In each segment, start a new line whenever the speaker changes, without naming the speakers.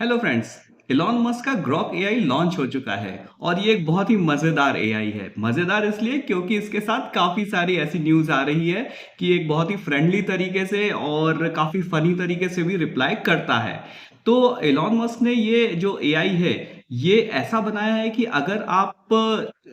Hello friends. Elon Musk का Grok AI launch हो चुका है और ये एक बहुत ही मज़ेदार एआई है। मज़ेदार इसलिए क्योंकि इसके साथ काफ़ी सारी ऐसी न्यूज़ आ रही है कि एक बहुत ही फ्रेंडली तरीके से और काफ़ी फनी तरीके से भी रिप्लाई करता है। तो इलॉन मस्क ने ये जो एआई है ये ऐसा बनाया है कि अगर आप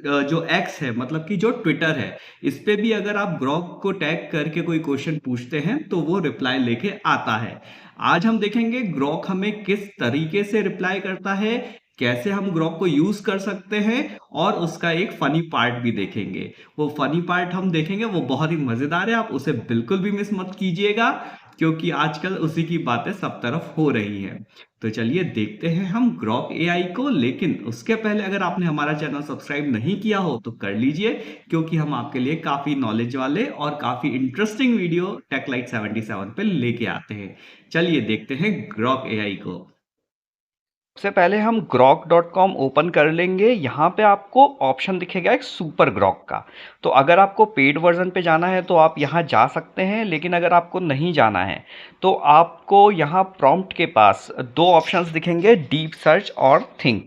जो एक्स है मतलब कि जो ट्विटर है इस पे भी अगर आप ग्रॉक को टैग करके कोई क्वेश्चन पूछते हैं तो वो रिप्लाई लेके आता है। आज हम देखेंगे ग्रॉक हमें किस तरीके से रिप्लाई करता है, कैसे हम ग्रॉक को यूज कर सकते हैं और उसका एक फनी पार्ट भी देखेंगे। वो फनी पार्ट हम देखेंगे वो बहुत ही मजेदार है, आप उसे बिल्कुल भी मिस मत कीजिएगा क्योंकि आजकल उसी की बातें सब तरफ हो रही हैं। तो चलिए देखते हैं हम ग्रॉक एआई को, लेकिन उसके पहले अगर आपने हमारा चैनल सब्सक्राइब नहीं किया हो तो कर लीजिए क्योंकि हम आपके लिए काफी नॉलेज वाले और काफी इंटरेस्टिंग वीडियो टेकलाइट 77 पे लेके आते हैं। चलिए देखते हैं ग्रॉक एआई को।
सबसे पहले हम grok.com ओपन कर लेंगे। यहाँ पे आपको ऑप्शन दिखेगा एक सुपर ग्रॉक का। तो अगर आपको पेड वर्जन पे जाना है तो आप यहाँ जा सकते हैं, लेकिन अगर आपको नहीं जाना है तो आपको यहाँ प्रॉम्प्ट के पास दो ऑप्शंस दिखेंगे, डीप सर्च और थिंक।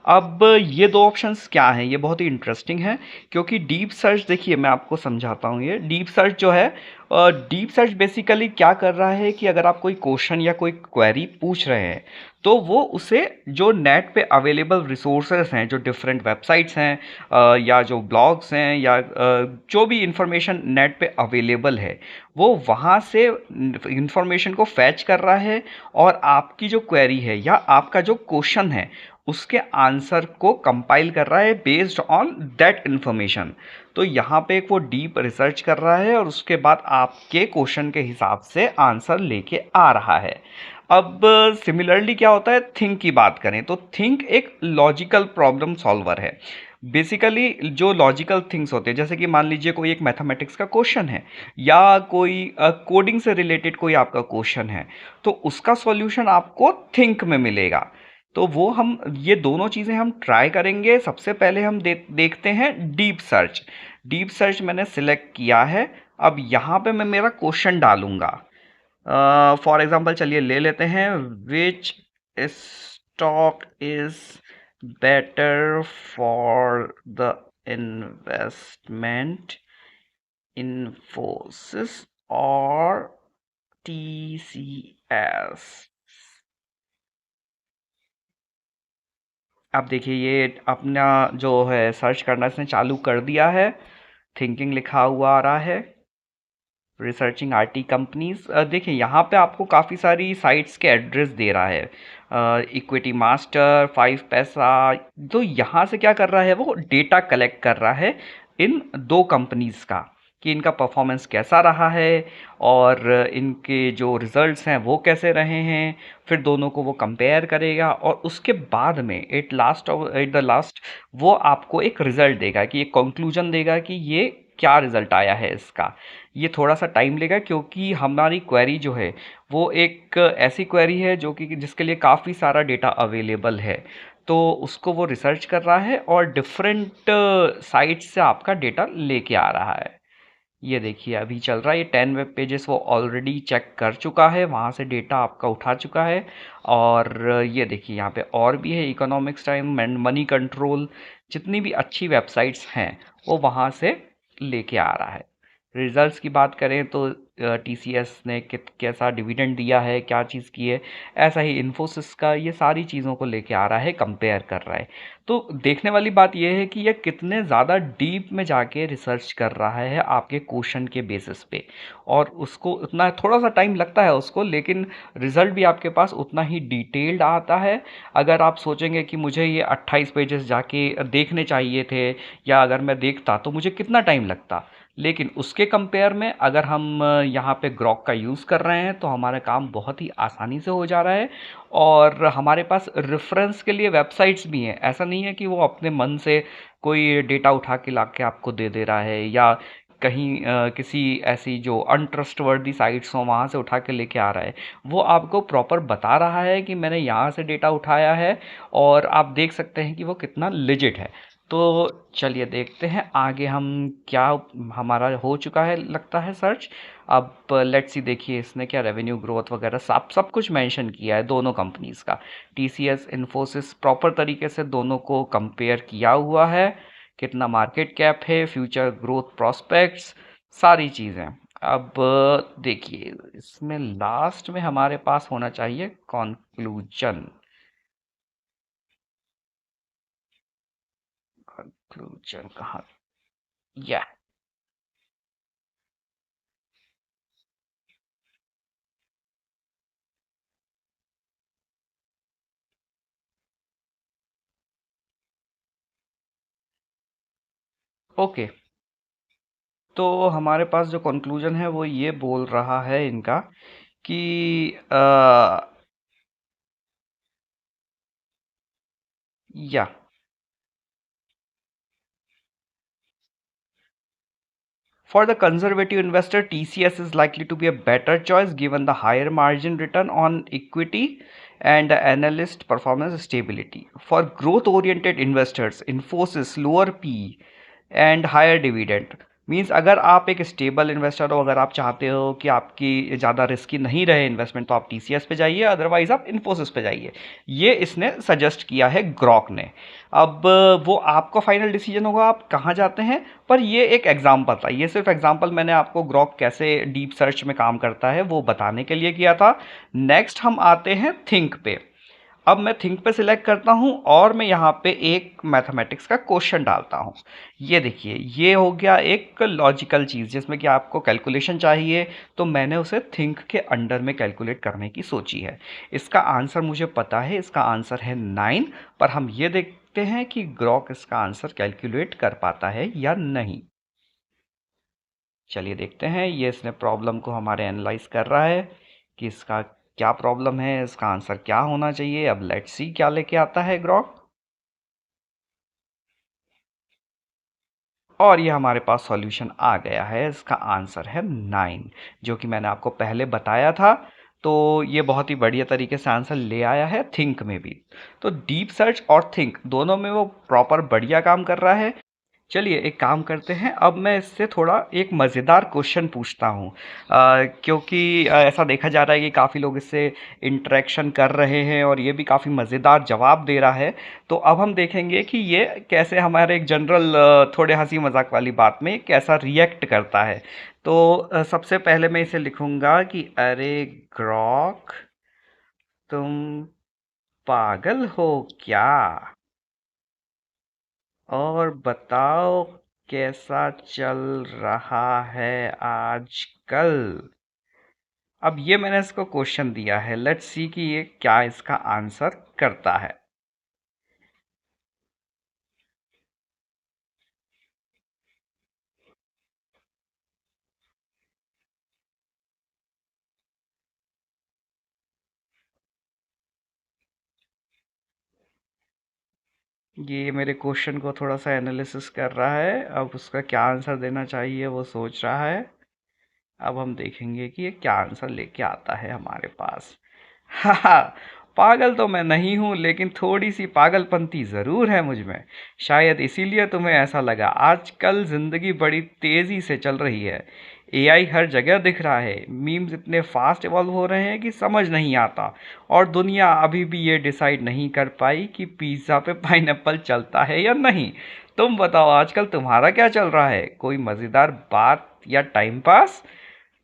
अब ये दो ऑप्शंस क्या हैं, ये बहुत ही इंटरेस्टिंग है क्योंकि डीप सर्च, देखिए मैं आपको समझाता हूँ। ये डीप सर्च जो है, डीप सर्च बेसिकली क्या कर रहा है कि अगर आप कोई क्वेश्चन या कोई क्वेरी पूछ रहे हैं तो वो उसे जो नेट पे अवेलेबल रिसोर्सेज हैं, जो डिफरेंट वेबसाइट्स हैं या जो ब्लॉग्स हैं या जो भी इंफॉर्मेशन नेट पे अवेलेबल है, वो वहाँ से इंफॉर्मेशन को फैच कर रहा है और आपकी जो क्वेरी है या आपका जो क्वेश्चन है उसके आंसर को कंपाइल कर रहा है बेस्ड ऑन दैट इंफॉर्मेशन। तो यहाँ पे एक वो डीप रिसर्च कर रहा है और उसके बाद आपके क्वेश्चन के हिसाब से आंसर लेके आ रहा है। अब सिमिलरली क्या होता है, थिंक की बात करें तो थिंक एक लॉजिकल प्रॉब्लम सॉल्वर है। बेसिकली जो लॉजिकल थिंग्स होते हैं, जैसे कि मान लीजिए कोई एक मैथमेटिक्स का क्वेश्चन है या कोई कोडिंग से रिलेटेड कोई आपका क्वेश्चन है, तो उसका सॉल्यूशन आपको थिंक में मिलेगा। तो वो हम ये दोनों चीज़ें हम ट्राई करेंगे। सबसे पहले हम देखते हैं डीप सर्च। डीप सर्च मैंने सिलेक्ट किया है। अब यहाँ पे मैं मेरा क्वेश्चन डालूंगा। फॉर एग्जाम्पल चलिए ले लेते हैं, विच stock is better for the investment, Infosys और टीसीएस। अब देखिए ये अपना जो है सर्च करना इसने चालू कर दिया है। थिंकिंग लिखा हुआ आ रहा है, रिसर्चिंग आईटी कंपनीज। देखिए यहाँ पे आपको काफ़ी सारी साइट्स के एड्रेस दे रहा है, इक्विटी मास्टर, 5 पैसा। तो यहाँ से क्या कर रहा है, वो डेटा कलेक्ट कर रहा है इन दो कंपनीज का कि इनका परफॉर्मेंस कैसा रहा है और इनके जो रिजल्ट्स हैं वो कैसे रहे हैं। फिर दोनों को वो कंपेयर करेगा और उसके बाद में एट द लास्ट वो आपको एक रिजल्ट देगा, कि एक कंक्लूजन देगा कि ये क्या रिजल्ट आया है इसका। ये थोड़ा सा टाइम लेगा क्योंकि हमारी क्वेरी जो है वो एक ऐसी क्वेरी है जो कि जिसके लिए काफ़ी सारा डेटा अवेलेबल है। तो उसको वो रिसर्च कर रहा है और डिफरेंट साइट से आपका डेटा लेके आ रहा है। ये देखिए अभी चल रहा है, ये 10 वेब पेजेस वो ऑलरेडी चेक कर चुका है, वहाँ से डेटा आपका उठा चुका है। और ये देखिए यहाँ पे और भी है, economics time and money control, जितनी भी अच्छी वेबसाइट्स हैं वो वहाँ से लेके आ रहा है। रिजल्ट्स की बात करें तो टीसीएस ने कैसा डिविडेंड दिया है, क्या चीज़ की है, ऐसा ही इन्फोसिस का, ये सारी चीज़ों को लेके आ रहा है, कंपेयर कर रहा है। तो देखने वाली बात यह है कि यह कितने ज़्यादा डीप में जाके रिसर्च कर रहा है आपके क्वेश्चन के बेसिस पे। और उसको उतना थोड़ा सा टाइम लगता है उसको, लेकिन रिजल्ट भी आपके पास उतना ही डिटेल्ड आता है। अगर आप सोचेंगे कि मुझे ये 28 पेजेस जाके देखने चाहिए थे या अगर मैं देखता तो मुझे कितना टाइम लगता, लेकिन उसके कंपेयर में अगर हम यहाँ पे ग्रॉक का यूज़ कर रहे हैं तो हमारा काम बहुत ही आसानी से हो जा रहा है। और हमारे पास रेफरेंस के लिए वेबसाइट्स भी हैं, ऐसा नहीं है कि वो अपने मन से कोई डेटा उठा के ला के आपको दे दे रहा है या कहीं किसी ऐसी जो अनट्रस्टवर्दी साइट्स हों वहाँ से उठा के लेके आ रहा है। वो आपको प्रॉपर बता रहा है कि मैंने यहाँ से डेटा उठाया है और आप देख सकते हैं कि वो कितना लिजिट है। तो चलिए देखते हैं आगे हम क्या हमारा हो चुका है लगता है सर्च। अब लेट्स सी, देखिए इसने क्या रेवेन्यू ग्रोथ वगैरह सब सब कुछ मेंशन किया है दोनों कंपनीज का। टीसीएस इन्फोसिस प्रॉपर तरीके से दोनों को कंपेयर किया हुआ है, कितना मार्केट कैप है, फ्यूचर ग्रोथ प्रोस्पेक्ट्स, सारी चीज़ें। अब देखिए इसमें लास्ट में हमारे पास होना चाहिए कंक्लूजन। कंक्लूजन कहाँ? या ओके, तो हमारे पास जो कंक्लूजन है वो ये बोल रहा है इनका कि या for the conservative investor, TCS is likely to be a better choice given the higher margin return on equity and analyst performance stability. For growth-oriented investors, Infosys lower P and higher dividend means अगर आप एक stable investor हो, अगर आप चाहते हो कि आपकी ज़्यादा रिस्की नहीं रहे इन्वेस्टमेंट, तो आप टीसीएस पे जाइए, अदरवाइज आप इन्फोसिस पे जाइए। ये इसने सजेस्ट किया है ग्रॉक ने। अब वो आपका फाइनल डिसीजन होगा आप कहाँ जाते हैं, पर ये एक एग्जाम्पल था, ये सिर्फ एग्जाम्पल मैंने आपको ग्रॉक कैसे डीप सर्च में काम करता है वो बताने के लिए किया था। नेक्स्ट हम आते हैं थिंक पे। अब मैं थिंक पे सिलेक्ट करता हूं और मैं यहाँ पे एक मैथमेटिक्स का क्वेश्चन डालता हूं। ये देखिए ये हो गया एक लॉजिकल चीज़ जिसमें कि आपको कैलकुलेशन चाहिए, तो मैंने उसे थिंक के अंडर में कैलकुलेट करने की सोची है। इसका आंसर मुझे पता है, इसका आंसर है 9। पर हम ये देखते हैं कि ग्रॉक इसका आंसर कैलकुलेट कर पाता है या नहीं। चलिए देखते हैं, ये इसने प्रॉब्लम को हमारे एनालाइज कर रहा है कि इसका क्या प्रॉब्लम है, इसका आंसर क्या होना चाहिए। अब लेट्स सी क्या लेके आता है ग्रॉक। और ये हमारे पास सॉल्यूशन आ गया है, इसका आंसर है 9, जो कि मैंने आपको पहले बताया था। तो ये बहुत ही बढ़िया तरीके से आंसर ले आया है थिंक में भी। तो डीप सर्च और थिंक दोनों में वो प्रॉपर बढ़िया काम कर रहा है। चलिए एक काम करते हैं, अब मैं इससे थोड़ा एक मज़ेदार क्वेश्चन पूछता हूँ, क्योंकि ऐसा देखा जा रहा है कि काफ़ी लोग इससे इंटरेक्शन कर रहे हैं और ये भी काफ़ी मज़ेदार जवाब दे रहा है। तो अब हम देखेंगे कि ये कैसे हमारे एक जनरल थोड़े हंसी मजाक वाली बात में कैसा रिएक्ट करता है। तो सबसे पहले मैं इसे लिखूंगा कि अरे ग्रॉक, तुम पागल हो क्या? और बताओ कैसा चल रहा है आजकल? अब ये मैंने इसको क्वेश्चन दिया है, लेट्स सी कि ये क्या इसका आंसर करता है। ये मेरे क्वेश्चन को थोड़ा सा एनालिसिस कर रहा है, अब उसका क्या आंसर देना चाहिए वो सोच रहा है। अब हम देखेंगे कि ये क्या आंसर लेके आता है हमारे पास। हाँ, पागल तो मैं नहीं हूँ, लेकिन थोड़ी सी पागलपंती ज़रूर है मुझ में। शायद इसीलिए तुम्हें ऐसा लगा। आजकल ज़िंदगी बड़ी तेज़ी से चल रही है। एआई हर जगह दिख रहा है, मीम्स इतने फास्ट इवॉल्व हो रहे हैं कि समझ नहीं आता, और दुनिया अभी भी ये डिसाइड नहीं कर पाई कि पिज़्ज़ा पे पाइनएप्पल चलता है या नहीं। तुम बताओ आजकल तुम्हारा क्या चल रहा है, कोई मज़ेदार बात या टाइम पास?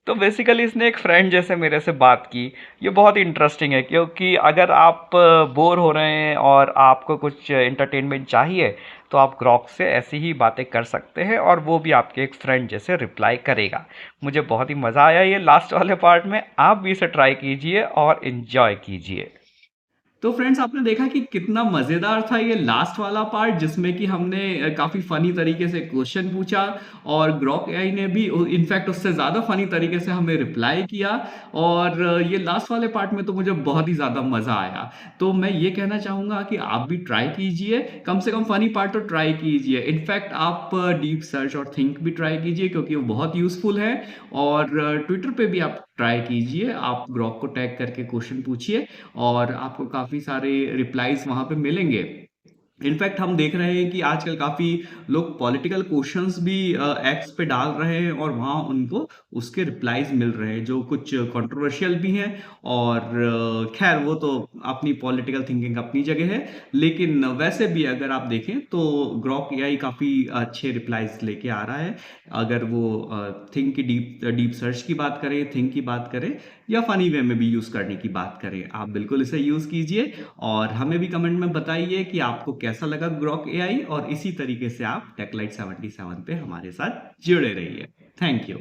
तो बेसिकली इसने एक फ्रेंड जैसे मेरे से बात की। ये बहुत ही इंटरेस्टिंग है, क्योंकि अगर आप बोर हो रहे हैं और आपको कुछ एंटरटेनमेंट चाहिए, तो आप ग्रॉक से ऐसी ही बातें कर सकते हैं और वो भी आपके एक फ्रेंड जैसे रिप्लाई करेगा। मुझे बहुत ही मज़ा आया ये लास्ट वाले पार्ट में। आप भी इसे ट्राई कीजिए और इन्जॉय कीजिए।
तो फ्रेंड्स आपने देखा कि कितना मज़ेदार था ये लास्ट वाला पार्ट, जिसमें कि हमने काफ़ी फ़नी तरीके से क्वेश्चन पूछा और ग्रॉक एआई ने भी इनफैक्ट उससे ज़्यादा फ़नी तरीके से हमें रिप्लाई किया। और ये लास्ट वाले पार्ट में तो मुझे बहुत ही ज़्यादा मज़ा आया। तो मैं ये कहना चाहूँगा कि आप भी ट्राई कीजिए, कम से कम फ़नी पार्ट तो ट्राई कीजिए। इनफैक्ट आप डीप सर्च और थिंक भी ट्राई कीजिए, क्योंकि वो बहुत यूज़फुल है। और ट्विटर पे भी आप ट्राई कीजिए, आप ग्रॉक को टैग करके क्वेश्चन पूछिए और आपको काफ़ी सारे रिप्लाईज वहाँ पे मिलेंगे। इनफैक्ट हम देख रहे हैं कि आजकल काफ़ी लोग पॉलिटिकल क्वेश्चंस भी एक्स पे डाल रहे हैं और वहाँ उनको उसके रिप्लाईज मिल रहे हैं जो कुछ कंट्रोवर्शियल भी हैं। और खैर वो तो अपनी पॉलिटिकल थिंकिंग अपनी जगह है, लेकिन वैसे भी अगर आप देखें तो ग्रॉक एआई काफ़ी अच्छे रिप्लाईज लेके आ रहा है। अगर वो थिंक की डीप डीप सर्च की बात करें, थिंक की बात करें, या फनी वे में भी यूज़ करने की बात करें, आप बिल्कुल इसे यूज़ कीजिए। और हमें भी कमेंट में बताइए कि आपको कैसा लगा ग्रॉक एआई, और इसी तरीके से आप टेकलाइट 77 पे हमारे साथ जुड़े रहिए। Thank you.